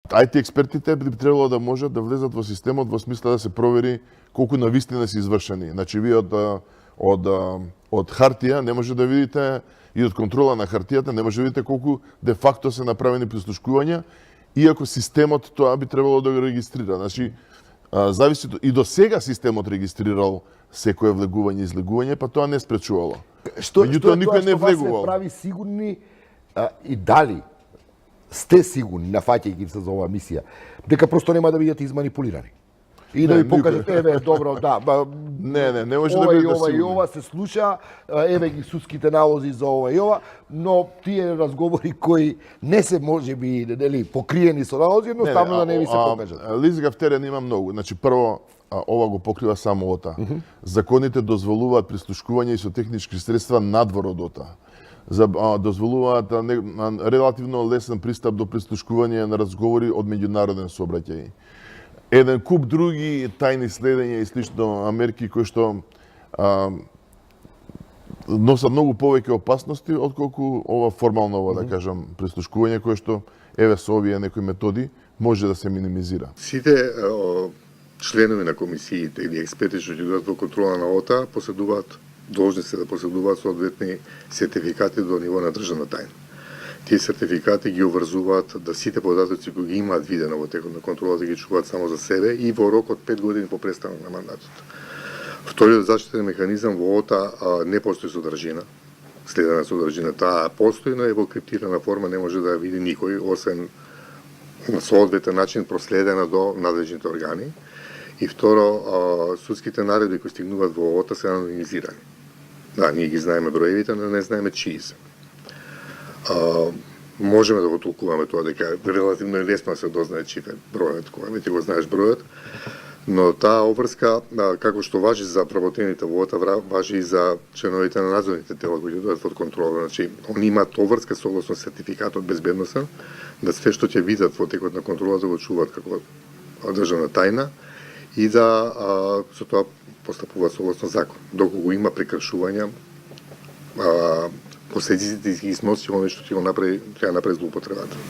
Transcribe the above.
IT експертите би требало да можат да влезат во системот во смисла да се провери колку навистина се извршени. Значи вие од хартија не може да видите и од контрола на хартијата не може да видите колку де факто се направени прислушкувања, иако системот тоа би требало да го регистрира. Значи зависи и до сега системот регистрирал секое влегување и излегување, па тоа не спречувало. Меѓутоа никој не влегувал. Што прави сигурни и дали сте сигурни, нафаќајќи се за оваа мисија, дека просто нема да бидете изманипулирани? И да ви покажат, еве, добро, да, не може да ова и бидете ова и сигурни. ова се слуша, еве ги судските налози за ова и ова, но тие разговори кои не се можеби нели покриени со налози, едноставно да не ви се покажат. Лизгав терен има многу. Значи прво ова го покрива само ОТА. Законите дозволуваат прислушкување и со технички средства надвор од ОТА. Дозволуваат релативно лесен пристап до прислушкување на разговори од меѓународен сообраќај. Еден куп други тајни следења и слично амерки кои што носат многу повеќе опасности отколку ова формално да кажам прислушкување кое што еве со овие некои методи може да се минимизира. Сите членови на комисиите или експерти што ќе во контрола на ОТА должни се да поседуваат соодветни сертификати до ниво на државна тајна. Тие сертификати ги обврзуваат да сите податоци кои ги имаат видено во текот на контролата ги чуваат само за себе и во рок од 5 години по престанок на мандатот. Вториот заштитен механизам во ОТА не постои содржина. Следена содржина таа постои, но е во криптирана форма, не може да ја види никој, освен на соодветен начин проследена до надлежните органи. И второ, судските наредби кои стигнуваат во ОТА се анонимизирани. Да, ние ги знаеме броевите, но не знаеме чии се. Можеме да го толкуваме тоа дека релативно е лесно да се дознае чиј е бројот, кога веќе го знаеш бројот, но таа обврска, како што важи за вработените во ОТА, важи и за членовите на надзорните тела кои ќе дојдат под контрола. Значи, они имаат обврска согласно сертификатот безбедносен, да све што ќе видат во текот на контролата го чуваат како државна тајна и да со тоа постапуваат согласно закон. Доколку има прекршувања, последиците ги сноси оној што ќе го направи злоупотребата.